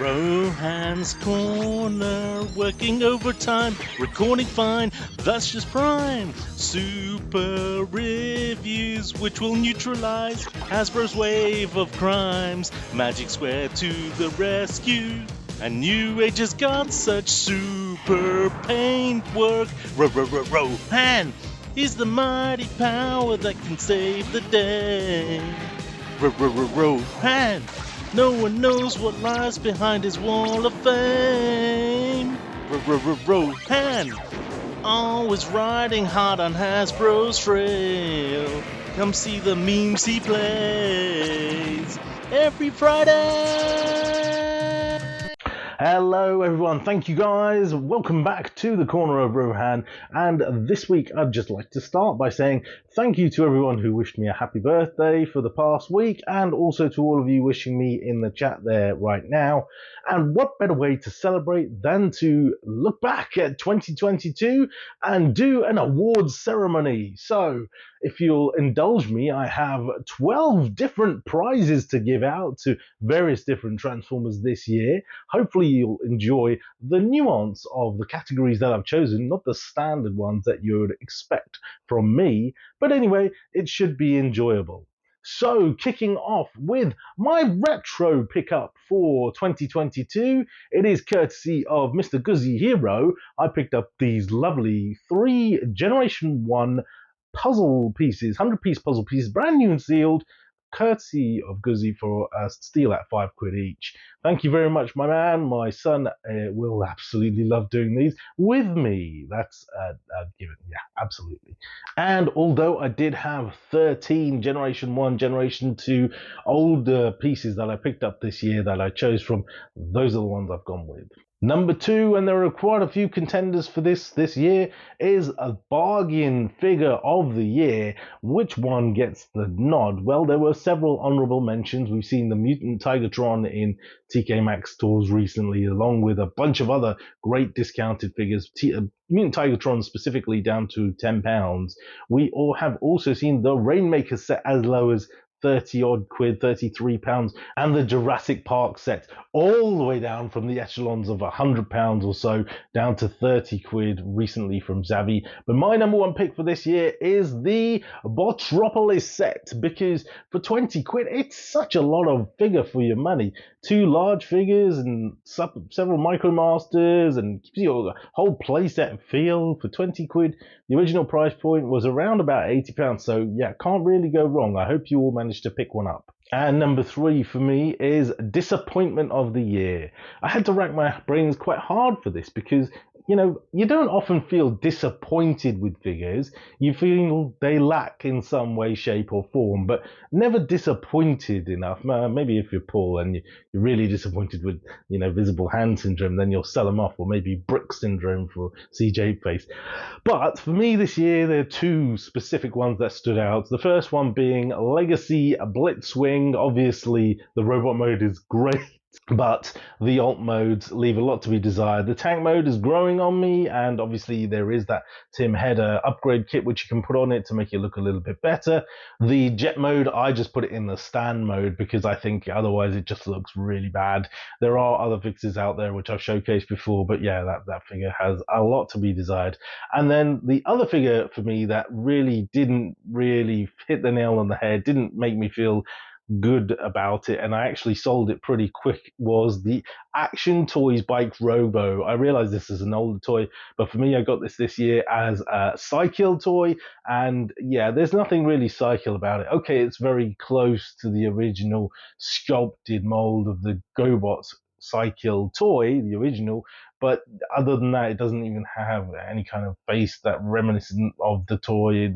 Rohan's Corner, working overtime, recording fine, that's just prime. Super reviews, which will neutralize Hasbro's wave of crimes. Magic Square to the rescue, and New Age has got such super paintwork. Rohan is the mighty power that can save the day. Rohan, no one knows what lies behind his wall of fame. Rohan, always riding hard on Hasbro's trail. Come see the memes he plays every Friday. Hello everyone, thank you guys. Welcome back to the Corner of Rohan. And this week I'd just like to start by saying thank you to everyone who wished me a happy birthday for the past week, and also to all of you wishing me in the chat there right now. And what better way to celebrate than to look back at 2022 and do an awards ceremony. So if you'll indulge me, I have 12 different prizes to give out to various different Transformers this year. Hopefully you'll enjoy the nuance of the categories that I've chosen, not the standard ones that you would expect from me. But anyway, it should be enjoyable. So, kicking off with my retro pickup for 2022, it is courtesy of Mr. Guzzy Hero. I picked up these lovely 3 Generation 1 puzzle pieces, 100-piece puzzle pieces, brand new and sealed, courtesy of Guzzy for a steal at £5 each. Thank you very much, my man. My son will absolutely love doing these with me. That's a given. Yeah, absolutely. And although I did have 13 Generation 1, Generation 2 older pieces that I picked up this year that I chose from, those are the ones I've gone with. Number 2, and there are quite a few contenders for this year, is a bargain figure of the year. Which one gets the nod? Well, there were several honorable mentions. We've seen the Mutant Tigatron in TK Maxx stores recently, along with a bunch of other great discounted figures. Mutant Tigatron specifically down to £10. We all have also seen the Rainmaker set as low as 30 odd quid, £33, and the Jurassic Park set all the way down from the echelons of £100 or so down to 30 quid recently from Zavvi. But my number one pick for this year is the Botropolis set, because for 20 quid, it's such a lot of figure for your money. 2 large figures and several Micromasters, and gives you a whole playset feel for 20 quid. The original price point was around about £80, so yeah, can't really go wrong. I hope you all managed to pick one up. And number 3 for me is Disappointment of the Year. I had to rack my brains quite hard for this because, you know, you don't often feel disappointed with figures. You feel they lack in some way, shape or form, but never disappointed enough. Maybe if you're Paul and you're really disappointed with, you know, Visible Hand Syndrome, then you'll sell them off, or maybe Brick Syndrome for CJ Face. But for me this year, there are 2 specific ones that stood out. The first one being Legacy Blitzwing. Obviously, the robot mode is great, but the alt modes leave a lot to be desired. The tank mode is growing on me, and obviously there is that Tim Header upgrade kit which you can put on it to make it look a little bit better. The jet mode, I just put it in the stand mode because I think otherwise it just looks really bad. There are other fixes out there which I've showcased before, but yeah, that figure has a lot to be desired. And then the other figure for me that really didn't really hit the nail on the head, didn't make me feel good about it, and I actually sold it pretty quick, was the Action Toys Bike Robo. I realize this is an older toy, but for me, I got this year as a Cycle toy, and yeah, there's nothing really Cycle about it. Okay, it's very close to the original sculpted mold of the Gobot Cycle toy, the original, but other than that, it doesn't even have any kind of face that reminiscent of the toy.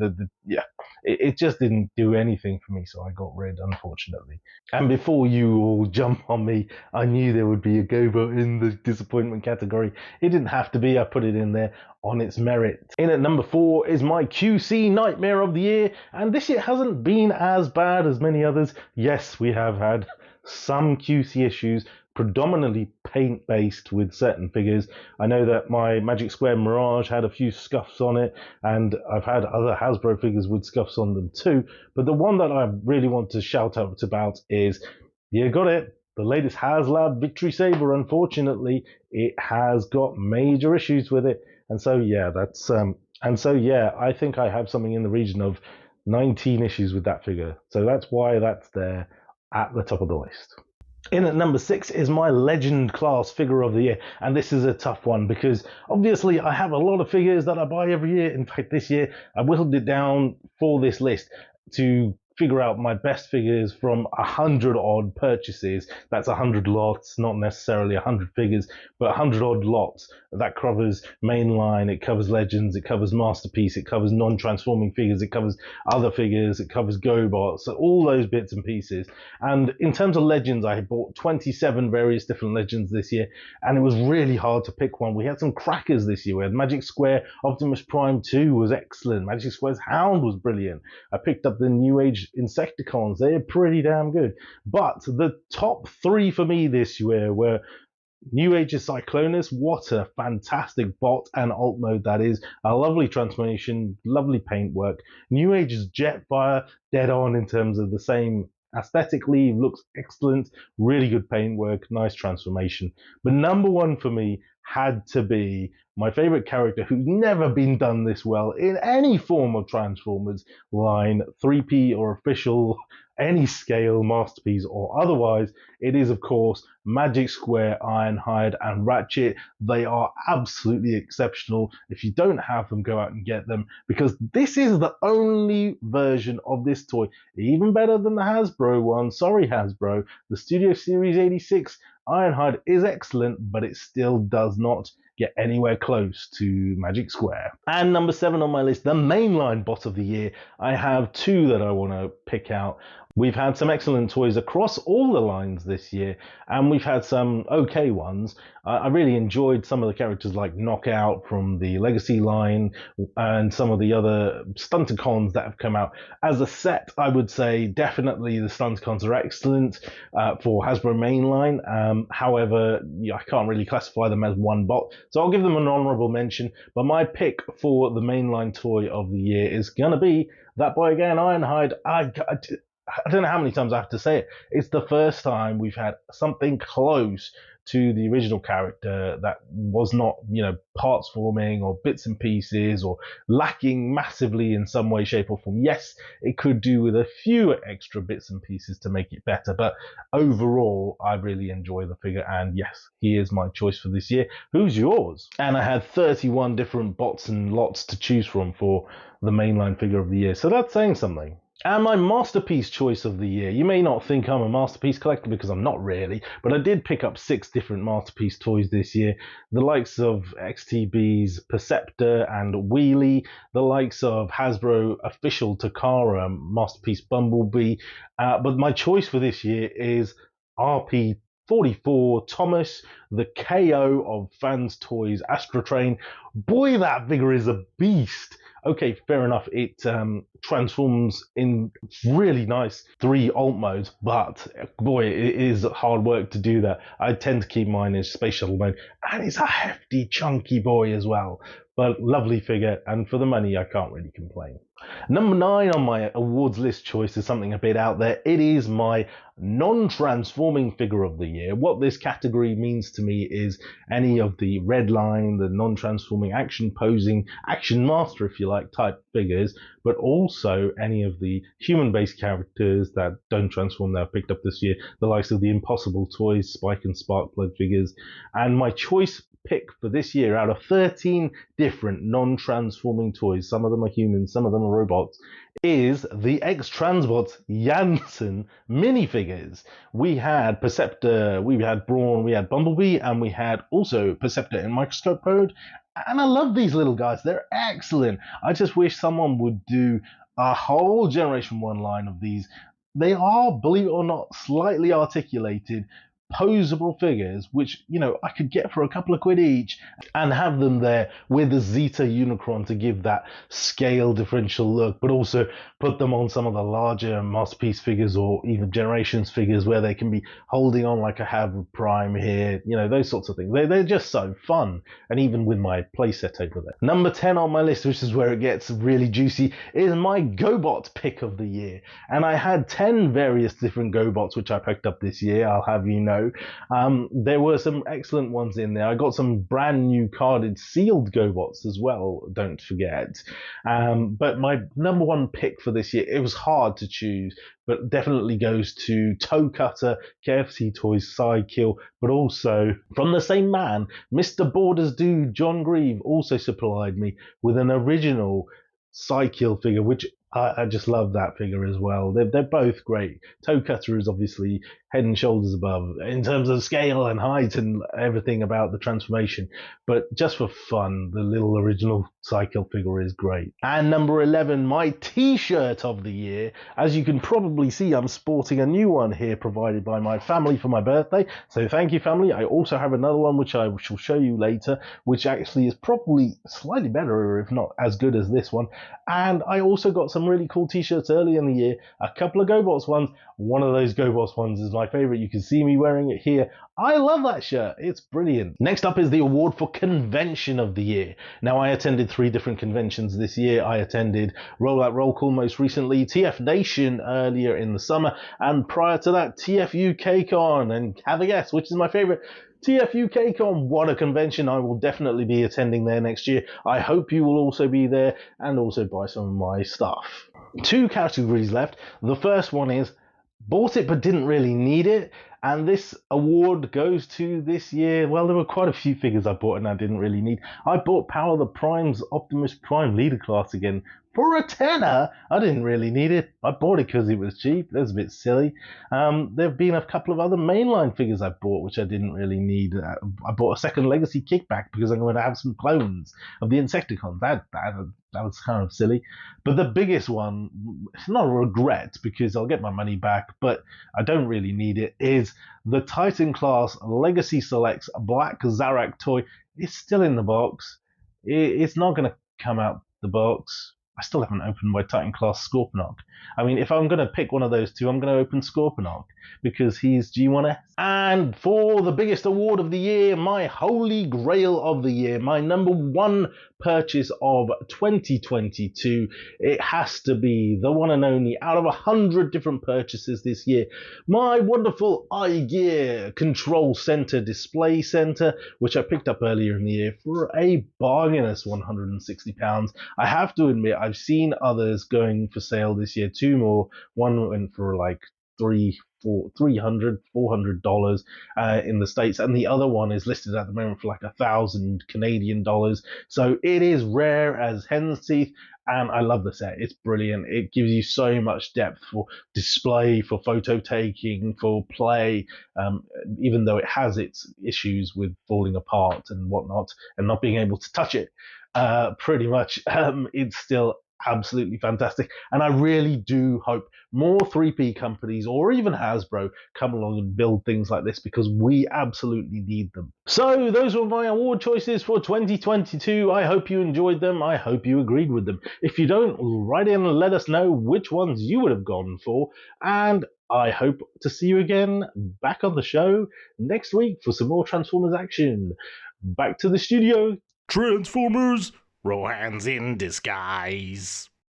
It just didn't do anything for me, so I got rid, unfortunately. And before you all jump on me, I knew there would be a Gobot in the disappointment category. It didn't have to be. I put it in there on its merit. In at number 4 is my QC Nightmare of the Year, and this year hasn't been as bad as many others. Yes, we have had some QC issues, predominantly paint-based with certain figures. I know that my Magic Square Mirage had a few scuffs on it, and I've had other Hasbro figures with scuffs on them too. But the one that I really want to shout out about is, you got it, the latest HasLab Victory Saber, unfortunately, it has got major issues with it. And so, yeah, I think I have something in the region of 19 issues with that figure. So that's why that's there at the top of the list. In at number 6 is my Legend class figure of the year, and this is a tough one because obviously I have a lot of figures that I buy every year. In fact, this year I whittled it down for this list to figure out my best figures from 100 odd purchases. That's 100 lots, not necessarily 100 figures, but 100 odd lots. That covers Mainline, it covers Legends, it covers Masterpiece, it covers non-transforming figures, it covers other figures, it covers Gobot, so all those bits and pieces. And in terms of Legends, I bought 27 various different Legends this year, and it was really hard to pick one. We had some crackers this year. We had Magic Square Optimus Prime 2 was excellent. Magic Square's Hound was brilliant. I picked up the New Age Insecticons. They're pretty damn good. But the top 3 for me this year were New Age's Cyclonus. What a fantastic bot and alt mode that is. A lovely transformation, lovely paintwork. New Age's Jetfire, dead on in terms of the same aesthetically, looks excellent, really good paintwork, nice transformation. But number 1 for me had to be my favorite character who's never been done this well in any form of Transformers line, 3P or official, any scale, Masterpiece or otherwise. It is, of course, Magic Square, Ironhide and Ratchet. They are absolutely exceptional. If you don't have them, go out and get them, because this is the only version of this toy, even better than the Hasbro one. Sorry, Hasbro. The Studio Series 86 Ironhide is excellent, but it still does not get anywhere close to Magic Square. And number 7 on my list, the Mainline bot of the year. I have 2 that I want to pick out. We've had some excellent toys across all the lines this year, and we've had some okay ones. I really enjoyed some of the characters like Knockout from the Legacy line and some of the other Stunticons that have come out. As a set, I would say definitely the Stunticons are excellent for Hasbro Mainline. However, I can't really classify them as one bot, so I'll give them an honorable mention. But my pick for the Mainline toy of the year is going to be that boy again, Ironhide. I don't know how many times I have to say it. It's the first time we've had something close to the original character that was not, parts forming or bits and pieces or lacking massively in some way, shape or form. Yes, it could do with a few extra bits and pieces to make it better, but overall, I really enjoy the figure, and yes, he is my choice for this year. Who's yours? And I had 31 different bots and lots to choose from for the Mainline figure of the year, so that's saying something. And my Masterpiece choice of the year. You may not think I'm a Masterpiece collector because I'm not really, but I did pick up 6 different Masterpiece toys this year. The likes of XTB's Perceptor and Wheelie, the likes of Hasbro official Takara Masterpiece Bumblebee. But my choice for this year is RP44 Thomas, the KO of Fans Toys Astrotrain. Boy, that figure is a beast. Okay, fair enough, it transforms in really nice 3 alt modes, but boy, it is hard work to do that. I tend to keep mine in Space Shuttle mode, and it's a hefty, chunky boy as well. But lovely figure, and for the money, I can't really complain. Number 9 on my awards list choice is something a bit out there. It is my non-transforming figure of the year. What this category means to me is any of the red line, the non-transforming action posing, action master if you like, type figures, but also any of the human-based characters that don't transform that I've picked up this year, the likes of the Impossible Toys, Spike and Sparkplug figures. And my choice pick for this year out of 13 different non-transforming toys, some of them are humans, some of them are robots, is the X-Transbots Janssen minifigures. We had Perceptor, we had Brawn, we had Bumblebee, and we had also Perceptor in microscope mode. And I love these little guys. They're excellent. I just wish someone would do a whole Generation 1 line of these. They are, believe it or not, slightly articulated, posable figures, which, I could get for a couple of quid each and have them there with the Zeta Unicron to give that scale differential look, but also put them on some of the larger Masterpiece figures or even Generations figures where they can be holding on like I have with Prime here, those sorts of things. They're just so fun, and even with my playset over there. Number 10 on my list, which is where it gets really juicy, is my Gobot pick of the year. And I had 10 various different Gobots which I picked up this year, I'll have you know. go. There were some excellent ones in there. I got some brand new carded sealed Gobots as well, don't forget. But my number one pick for this year, it was hard to choose, but definitely goes to Toe Cutter, KFC Toys Sidekill, but also from the same man, Mr. Borders Dude John Grieve also supplied me with an original Sidekill figure, which I just love that figure as well. They're both great. Toe Cutter is obviously head and shoulders above in terms of scale and height and everything about the transformation. But just for fun, the little original Sidekill figure is great. And number 11, my T-shirt of the year. As you can probably see, I'm sporting a new one here provided by my family for my birthday. So thank you, family. I also have another one which I shall show you later, which actually is probably slightly better, if not as good as this one. And I also got some really cool T-shirts early in the year. A couple of Gobots ones. One of those Gobots ones is my favorite. You can see me wearing it here. I love that shirt. It's brilliant. Next up is the award for Convention of the Year. Now, I attended 3 different conventions this year. I attended Rollout Roll Call most recently, TF Nation earlier in the summer, and prior to that, TF UK Con. And have a guess, which is my favorite? TF UK Con. What a convention. I will definitely be attending there next year. I hope you will also be there and also buy some of my stuff. 2 categories left. The first one is bought it but didn't really need it, and this award goes to this year. Well, there were quite a few figures I bought and I didn't really need. I bought Power of the Prime's Optimus Prime Leader Class again for a tenner. I didn't really need it. I bought it because it was cheap. That's a bit silly. There have been a couple of other mainline figures I bought which I didn't really need. I bought a second Legacy Kickback because I'm going to have some clones of the Insecticons. That was kind of silly. But the biggest one, it's not a regret because I'll get my money back, but I don't really need it, is the Titan Class Legacy Selects Black Zarak toy. It's still in the box. It's not going to come out the box. I still haven't opened my Titan Class Scorponok. I mean, if I'm going to pick one of those two, I'm going to open Scorponok because he's G1S. And for the biggest award of the year, my holy grail of the year, my number one purchase of 2022, it has to be the one and only out of 100 different purchases this year, my wonderful iGear Control Center Display Center, which I picked up earlier in the year for a bargainous £160. I have to admit, I've seen others going for sale this year, 2 more. One went for like $300, $400 in the States, and the other one is listed at the moment for like 1,000 Canadian dollars. So it is rare as hen's teeth, and I love the set. It's brilliant. It gives you so much depth for display, for photo taking, for play, even though it has its issues with falling apart and whatnot and not being able to touch it. Pretty much, it's still absolutely fantastic, and I really do hope more 3P companies or even Hasbro come along and build things like this because we absolutely need them. So those were my award choices for 2022. I hope you enjoyed them. I hope you agreed with them. If you don't, write in and let us know which ones you would have gone for, and I hope to see you again back on the show next week for some more Transformers action. Back to the studio. Transformers, Rohans in disguise.